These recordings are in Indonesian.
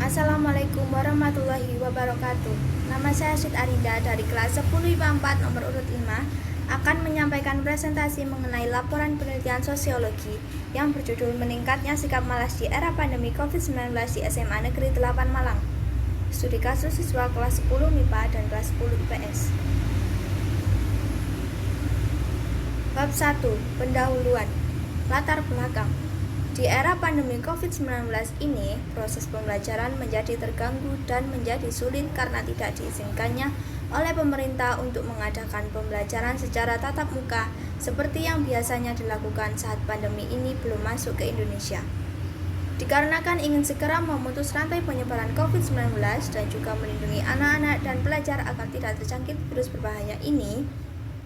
Assalamualaikum warahmatullahi wabarakatuh. Nama saya Syed Arinda dari kelas 10 IPA 4 nomor urut 5 akan menyampaikan presentasi mengenai laporan penelitian sosiologi yang berjudul Meningkatnya Sikap Malas di Era Pandemi COVID-19 di SMA Negeri 8 Malang. Studi kasus siswa kelas 10 MIPA dan kelas 10 IPS. Bab 1. Pendahuluan. Latar belakang. Di era pandemi COVID-19 ini, proses pembelajaran menjadi terganggu dan menjadi sulit karena tidak diizinkannya oleh pemerintah untuk mengadakan pembelajaran secara tatap muka seperti yang biasanya dilakukan saat pandemi ini belum masuk ke Indonesia. Dikarenakan ingin segera memutus rantai penyebaran COVID-19 dan juga melindungi anak-anak dan pelajar agar tidak terjangkit virus berbahaya ini,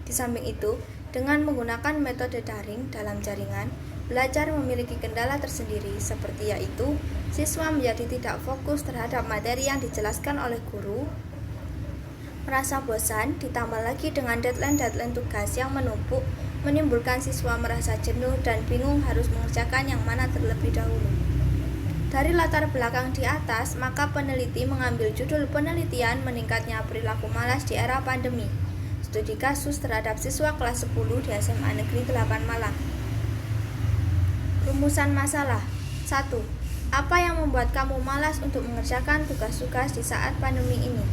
di samping itu, dengan menggunakan metode daring dalam jaringan, belajar memiliki kendala tersendiri seperti yaitu siswa menjadi tidak fokus terhadap materi yang dijelaskan oleh guru, merasa bosan, ditambah lagi dengan deadline tugas yang menumpuk, menimbulkan siswa merasa jenuh dan bingung harus mengerjakan yang mana terlebih dahulu. Dari latar belakang di atas, maka peneliti mengambil judul penelitian meningkatnya perilaku malas di era pandemi. Studi kasus terhadap siswa kelas 10 di SMA Negeri 8 Malang. Rumusan masalah. 1. Apa yang membuat kamu malas untuk mengerjakan tugas-tugas di saat pandemi ini?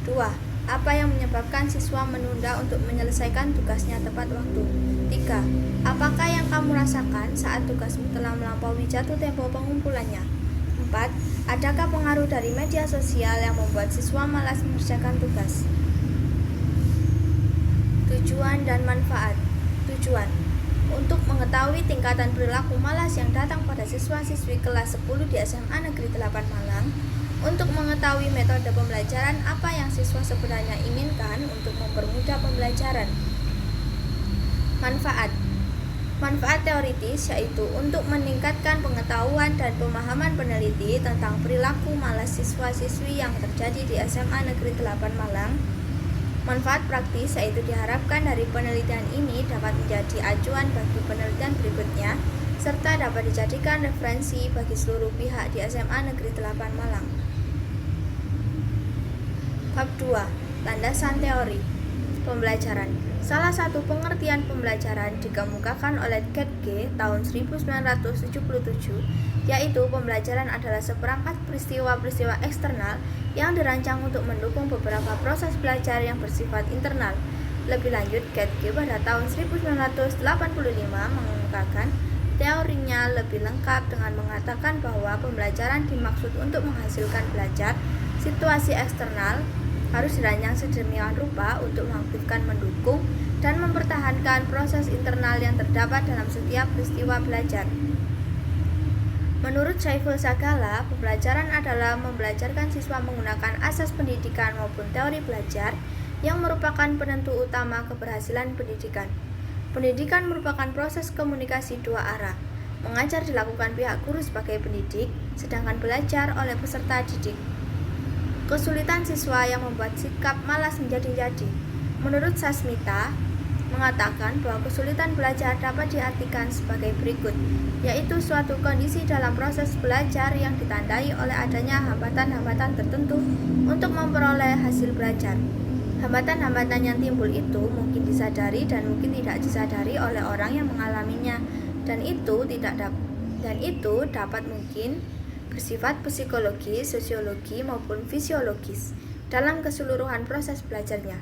2. Apa yang menyebabkan siswa menunda untuk menyelesaikan tugasnya tepat waktu? 3. Apakah yang kamu rasakan saat tugasmu telah melampaui jatuh tempo pengumpulannya? 4. Adakah pengaruh dari media sosial yang membuat siswa malas mengerjakan tugas? Tujuan dan manfaat. Tujuan untuk mengetahui tingkatan perilaku malas yang datang pada siswa-siswi kelas 10 di SMA Negeri 8 Malang, untuk mengetahui metode pembelajaran apa yang siswa sebenarnya inginkan untuk mempermudah pembelajaran. Manfaat. Manfaat teoritis yaitu untuk meningkatkan pengetahuan dan pemahaman peneliti tentang perilaku malas siswa-siswi yang terjadi di SMA Negeri 8 Malang. Manfaat praktis yaitu diharapkan dari penelitian ini dapat menjadi acuan bagi penelitian berikutnya serta dapat dijadikan referensi bagi seluruh pihak di SMA Negeri 8 Malang. Bab 2. Landasan teori pembelajaran. Salah satu pengertian pembelajaran dikemukakan oleh Gatke tahun 1977, yaitu pembelajaran adalah seperangkat peristiwa-peristiwa eksternal yang dirancang untuk mendukung beberapa proses belajar yang bersifat internal. Lebih lanjut, Gatke pada tahun 1985 mengemukakan teorinya lebih lengkap dengan mengatakan bahwa pembelajaran dimaksud untuk menghasilkan belajar situasi eksternal harus dirancang sedemikian rupa untuk mengaktifkan, mendukung, dan mempertahankan proses internal yang terdapat dalam setiap peristiwa belajar. Menurut Saiful Sagala, pembelajaran adalah membelajarkan siswa menggunakan asas pendidikan maupun teori belajar yang merupakan penentu utama keberhasilan pendidikan. Pendidikan merupakan proses komunikasi dua arah. Mengajar dilakukan pihak guru sebagai pendidik, sedangkan belajar oleh peserta didik. Kesulitan siswa yang membuat sikap malas menjadi-jadi. Menurut Sasmita, mengatakan bahwa kesulitan belajar dapat diartikan sebagai berikut, yaitu suatu kondisi dalam proses belajar yang ditandai oleh adanya hambatan-hambatan tertentu untuk memperoleh hasil belajar. Hambatan-hambatan yang timbul itu mungkin disadari dan mungkin tidak disadari oleh orang yang mengalaminya, dan itu dapat mungkin bersifat psikologis, sosiologi, maupun fisiologis dalam keseluruhan proses belajarnya.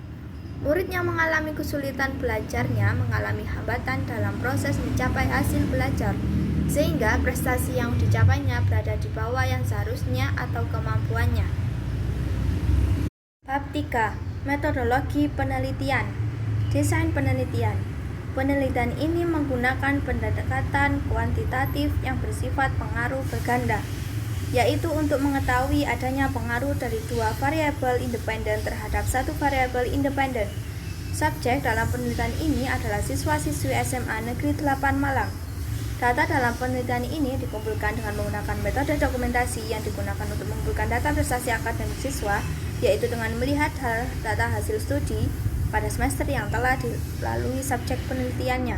Murid yang mengalami kesulitan belajarnya mengalami hambatan dalam proses mencapai hasil belajar, sehingga prestasi yang dicapainya berada di bawah yang seharusnya atau kemampuannya. Bab 3. Metodologi penelitian. Desain penelitian. Penelitian ini menggunakan pendekatan kuantitatif yang bersifat pengaruh berganda, yaitu untuk mengetahui adanya pengaruh dari dua variabel independen terhadap satu variabel independen. Subjek dalam penelitian ini adalah siswa-siswi SMA Negeri 8 Malang. Data dalam penelitian ini dikumpulkan dengan menggunakan metode dokumentasi yang digunakan untuk mengumpulkan data prestasi akademik siswa, yaitu dengan melihat data hasil studi pada semester yang telah dilalui subjek penelitiannya.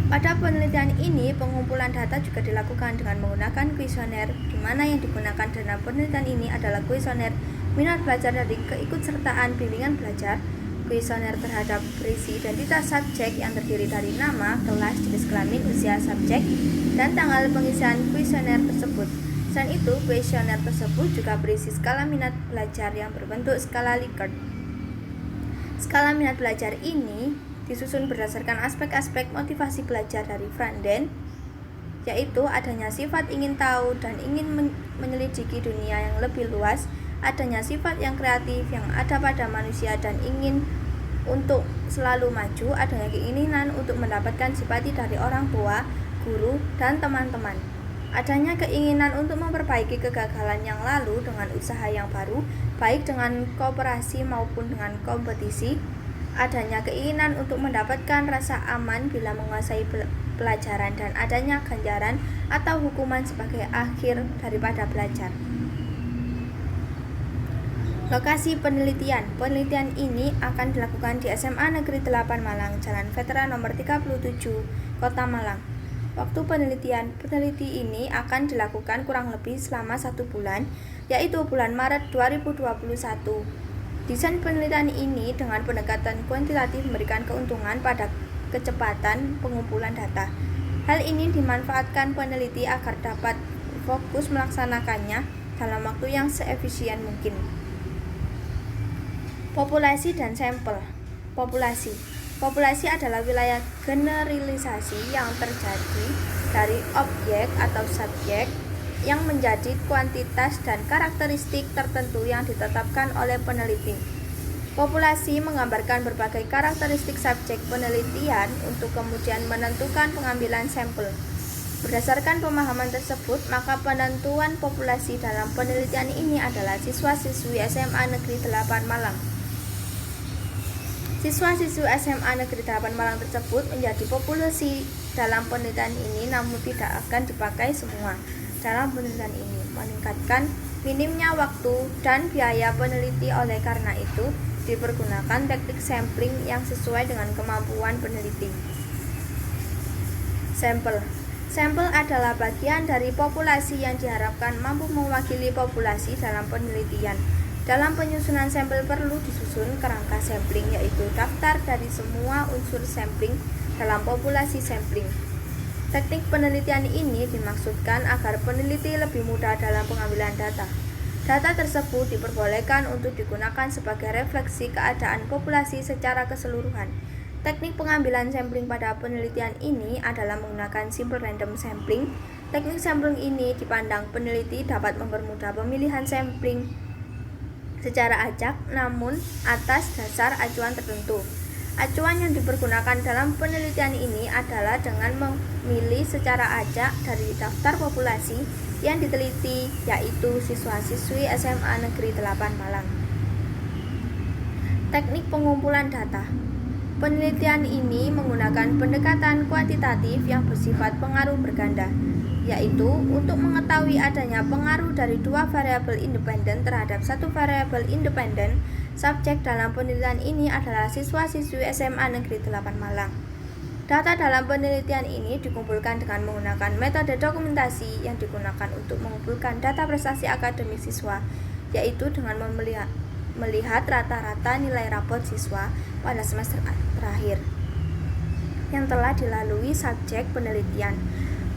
Pada penelitian ini, pengumpulan data juga dilakukan dengan menggunakan kuesioner, di mana yang digunakan dalam penelitian ini adalah kuesioner minat belajar dari keikutsertaan bimbingan belajar, kuesioner terhadap berisi identitas subjek yang terdiri dari nama, kelas, jenis kelamin, usia subjek, dan tanggal pengisian kuesioner tersebut. Selain itu, kuesioner tersebut juga berisi skala minat belajar yang berbentuk skala Likert. Skala minat belajar ini disusun berdasarkan aspek-aspek motivasi belajar dari Franden, yaitu adanya sifat ingin tahu dan ingin menyelidiki dunia yang lebih luas, adanya sifat yang kreatif yang ada pada manusia dan ingin untuk selalu maju, adanya keinginan untuk mendapatkan simpati dari orang tua, guru, dan teman-teman, adanya keinginan untuk memperbaiki kegagalan yang lalu dengan usaha yang baru, baik dengan kooperasi maupun dengan kompetisi, adanya keinginan untuk mendapatkan rasa aman bila menguasai pelajaran, dan adanya ganjaran atau hukuman sebagai akhir daripada belajar. Lokasi penelitian. Penelitian ini akan dilakukan di SMA Negeri 8 Malang, Jalan Veteran nomor 37, Kota Malang. Waktu penelitian, peneliti ini akan dilakukan kurang lebih selama 1 bulan, yaitu bulan Maret 2021. Desain penelitian ini dengan pendekatan kuantitatif memberikan keuntungan pada kecepatan pengumpulan data. Hal ini dimanfaatkan peneliti agar dapat fokus melaksanakannya dalam waktu yang seefisien mungkin. Populasi dan sampel. Populasi adalah wilayah generalisasi yang terjadi dari objek atau subjek yang menjadi kuantitas dan karakteristik tertentu yang ditetapkan oleh peneliti. Populasi menggambarkan berbagai karakteristik subjek penelitian untuk kemudian menentukan pengambilan sampel. Berdasarkan pemahaman tersebut, maka penentuan populasi dalam penelitian ini adalah siswa-siswi SMA Negeri 8 Malang. Siswa-siswi SMA Negeri 8 Malang tersebut menjadi populasi dalam penelitian ini, namun tidak akan dipakai semua dalam penelitian ini, meningkatkan minimnya waktu dan biaya peneliti. Oleh karena itu, dipergunakan teknik sampling yang sesuai dengan kemampuan peneliti. Sampel adalah bagian dari populasi yang diharapkan mampu mewakili populasi dalam penelitian. Dalam penyusunan sampel perlu disusun kerangka sampling, yaitu daftar dari semua unsur sampling dalam populasi sampling. Teknik penelitian ini dimaksudkan agar peneliti lebih mudah dalam pengambilan data. Data tersebut diperbolehkan untuk digunakan sebagai refleksi keadaan populasi secara keseluruhan. Teknik pengambilan sampling pada penelitian ini adalah menggunakan simple random sampling. Teknik sampling ini dipandang peneliti dapat mempermudah pemilihan sampling secara acak, namun atas dasar acuan tertentu. Acuan yang dipergunakan dalam penelitian ini adalah dengan memilih secara acak dari daftar populasi yang diteliti, yaitu siswa-siswi SMA Negeri 8 Malang. Teknik pengumpulan data. Penelitian ini menggunakan pendekatan kuantitatif yang bersifat pengaruh berganda, yaitu untuk mengetahui adanya pengaruh dari dua variabel independen terhadap satu variabel independen. Subjek dalam penelitian ini adalah siswa-siswi SMA Negeri 8 Malang. Data dalam penelitian ini dikumpulkan dengan menggunakan metode dokumentasi yang digunakan untuk mengumpulkan data prestasi akademik siswa, yaitu dengan melihat rata-rata nilai rapor siswa pada semester terakhir yang telah dilalui subjek penelitian.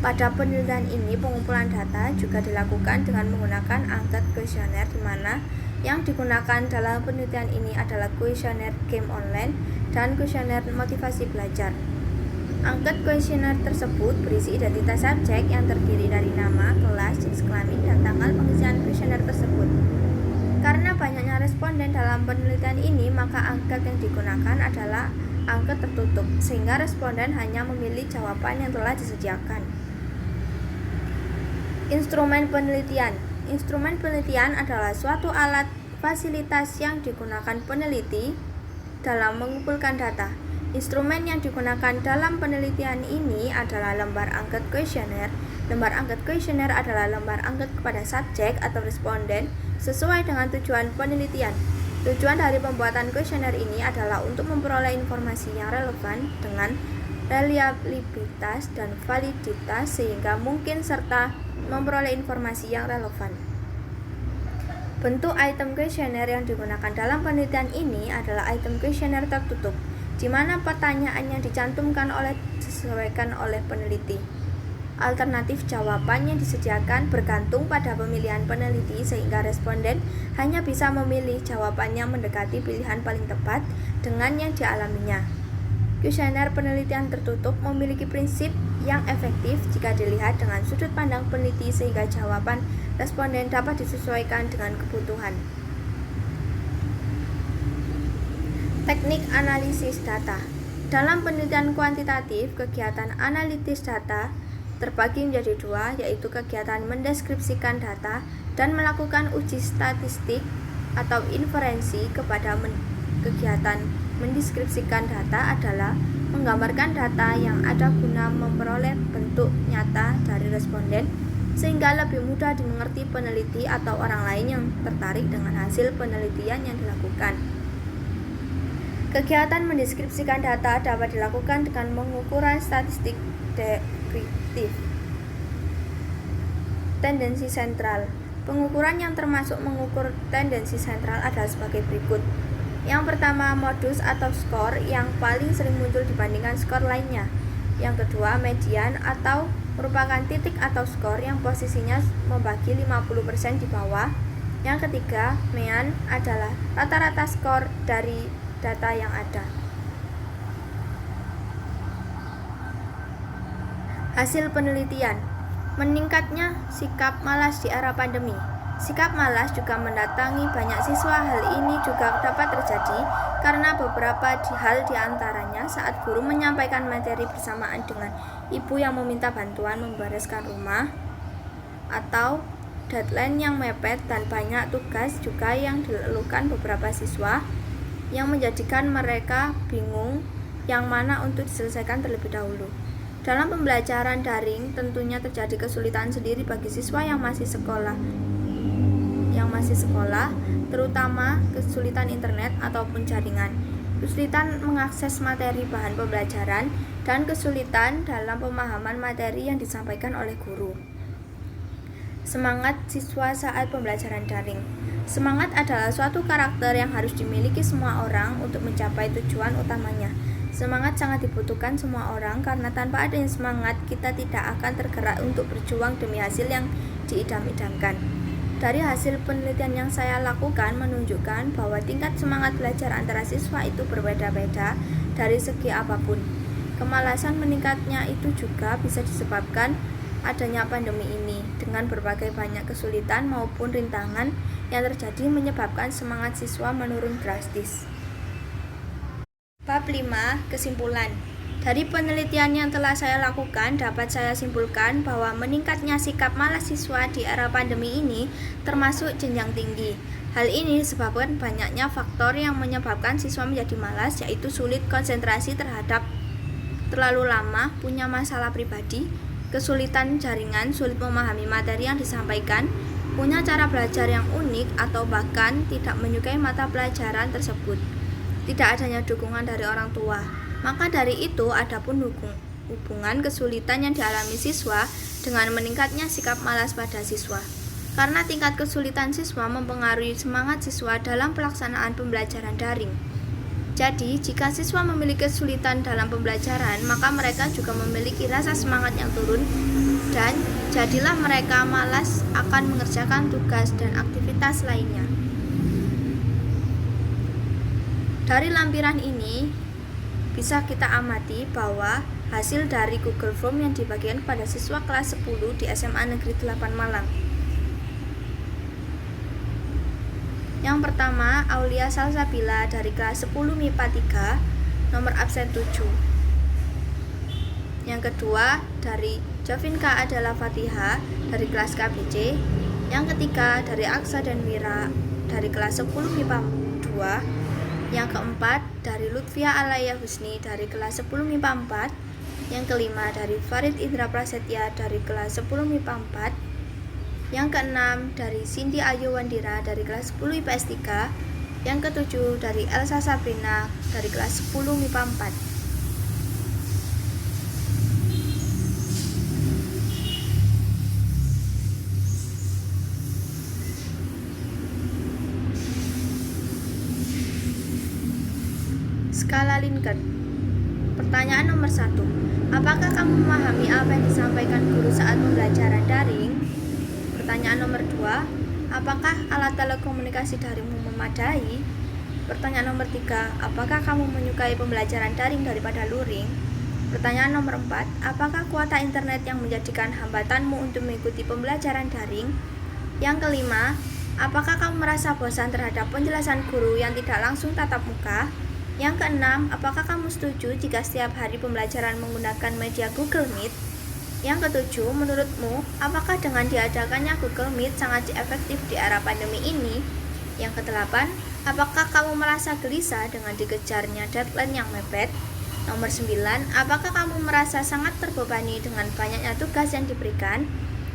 Pada penelitian ini, pengumpulan data juga dilakukan dengan menggunakan angket kuesioner, di mana yang digunakan dalam penelitian ini adalah kuesioner game online dan kuesioner motivasi belajar. Angket kuesioner tersebut berisi identitas subjek yang terdiri dari nama, kelas, jenis kelamin, dan tanggal pengisian kuesioner tersebut. Karena banyaknya responden dalam penelitian ini, maka angket yang digunakan adalah angket tertutup, sehingga responden hanya memilih jawaban yang telah disediakan. Instrumen penelitian. Instrumen penelitian adalah suatu alat fasilitas yang digunakan peneliti dalam mengumpulkan data. Instrumen yang digunakan dalam penelitian ini adalah lembar angket kuesioner. Lembar angket kuesioner adalah lembar angket kepada subjek atau responden sesuai dengan tujuan penelitian. Tujuan dari pembuatan kuesioner ini adalah untuk memperoleh informasi yang relevan dengan reliabilitas, dan validitas sehingga mungkin serta memperoleh informasi yang relevan. Bentuk item kuesioner yang digunakan dalam penelitian ini adalah item kuesioner tertutup, di mana pertanyaan yang dicantumkan disesuaikan oleh peneliti. Alternatif jawaban yang disediakan bergantung pada pemilihan peneliti sehingga responden hanya bisa memilih jawaban yang mendekati pilihan paling tepat dengan yang dialaminya. Kuesioner penelitian tertutup memiliki prinsip yang efektif jika dilihat dengan sudut pandang peneliti sehingga jawaban responden dapat disesuaikan dengan kebutuhan. Teknik analisis data. Dalam penelitian kuantitatif, kegiatan analitis data terbagi menjadi dua, yaitu kegiatan mendeskripsikan data dan melakukan uji statistik atau inferensi. Kegiatan mendeskripsikan data adalah menggambarkan data yang ada guna memperoleh bentuk nyata dari responden sehingga lebih mudah dimengerti peneliti atau orang lain yang tertarik dengan hasil penelitian yang dilakukan. Kegiatan mendeskripsikan data dapat dilakukan dengan pengukuran statistik deskriptif. Tendensi sentral. Pengukuran yang termasuk mengukur tendensi sentral adalah sebagai berikut. Yang pertama, modus atau skor yang paling sering muncul dibandingkan skor lainnya. Yang kedua, median atau merupakan titik atau skor yang posisinya membagi 50% di bawah. Yang ketiga, mean adalah rata-rata skor dari data yang ada. Hasil penelitian. Meningkatnya sikap malas di era pandemi. Sikap malas juga mendatangi banyak siswa. Hal ini juga dapat terjadi karena beberapa hal diantaranya saat guru menyampaikan materi bersamaan dengan ibu yang meminta bantuan membereskan rumah, atau deadline yang mepet dan banyak tugas juga yang dilakukan beberapa siswa yang menjadikan mereka bingung yang mana untuk diselesaikan terlebih dahulu. Dalam pembelajaran daring tentunya terjadi kesulitan sendiri bagi siswa yang masih sekolah, terutama kesulitan internet ataupun jaringan, kesulitan mengakses materi bahan pembelajaran, dan kesulitan dalam pemahaman materi yang disampaikan oleh guru. Semangat siswa saat pembelajaran daring. Semangat adalah suatu karakter yang harus dimiliki semua orang untuk mencapai tujuan utamanya. Semangat sangat dibutuhkan semua orang karena tanpa adanya semangat kita tidak akan tergerak untuk berjuang demi hasil yang diidam-idamkan. Dari hasil penelitian yang saya lakukan menunjukkan bahwa tingkat semangat belajar antara siswa itu berbeda-beda dari segi apapun. Kemalasan meningkatnya itu juga bisa disebabkan adanya pandemi ini dengan berbagai banyak kesulitan maupun rintangan yang terjadi menyebabkan semangat siswa menurun drastis. Bab 5. Kesimpulan. Dari penelitian yang telah saya lakukan, dapat saya simpulkan bahwa meningkatnya sikap malas siswa di era pandemi ini termasuk jenjang tinggi. Hal ini disebabkan banyaknya faktor yang menyebabkan siswa menjadi malas, yaitu sulit konsentrasi terlalu lama, punya masalah pribadi, kesulitan jaringan, sulit memahami materi yang disampaikan, punya cara belajar yang unik, atau bahkan tidak menyukai mata pelajaran tersebut. Tidak adanya dukungan dari orang tua. Maka dari itu, adapun hubungan kesulitan yang dialami siswa dengan meningkatnya sikap malas pada siswa. Karena tingkat kesulitan siswa mempengaruhi semangat siswa dalam pelaksanaan pembelajaran daring. Jadi, jika siswa memiliki kesulitan dalam pembelajaran, maka mereka juga memiliki rasa semangat yang turun dan jadilah mereka malas akan mengerjakan tugas dan aktivitas lainnya. Dari lampiran ini bisa kita amati bahwa hasil dari Google Form yang dibagikan kepada siswa kelas 10 di SMA Negeri 8 Malang. Yang pertama, Aulia Salsabila dari kelas 10 MIPA 3, nomor absen 7. Yang kedua, dari Jovinka adalah Fatiha dari kelas KBC. Yang ketiga, dari Aksa dan Mira dari kelas 10 MIPA 2. Yang keempat, dari Lutfia Alaya Husni dari kelas 10 MIPA 4. Yang kelima, dari Farid Indra Prasetya dari kelas 10 MIPA 4. Yang keenam, dari Cindy Ayu Wandira dari kelas 10 IPS 3. Yang ketujuh, dari Elsa Sabrina dari kelas 10 MIPA 4. Skala Likert. Pertanyaan nomor 1. Apakah kamu memahami apa yang disampaikan guru saat pembelajaran daring? Pertanyaan nomor 2. Apakah alat telekomunikasi daringmu memadai? Pertanyaan nomor 3. Apakah kamu menyukai pembelajaran daring daripada luring? Pertanyaan nomor 4. Apakah kuota internet yang menjadikan hambatanmu untuk mengikuti pembelajaran daring? Yang kelima, apakah kamu merasa bosan terhadap penjelasan guru yang tidak langsung tatap muka? Yang keenam, apakah kamu setuju jika setiap hari pembelajaran menggunakan media Google Meet? Yang ketujuh, menurutmu, apakah dengan diadakannya Google Meet sangat efektif di era pandemi ini? Yang kedelapan, apakah kamu merasa gelisah dengan dikejarnya deadline yang mepet? Nomor 9, apakah kamu merasa sangat terbebani dengan banyaknya tugas yang diberikan?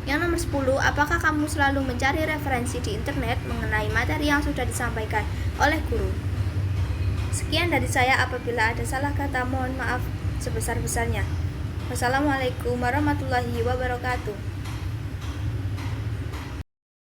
Yang nomor 10, apakah kamu selalu mencari referensi di internet mengenai materi yang sudah disampaikan oleh guru? Sekian dari saya, apabila ada salah kata mohon maaf sebesar-besarnya. Wassalamualaikum warahmatullahi wabarakatuh.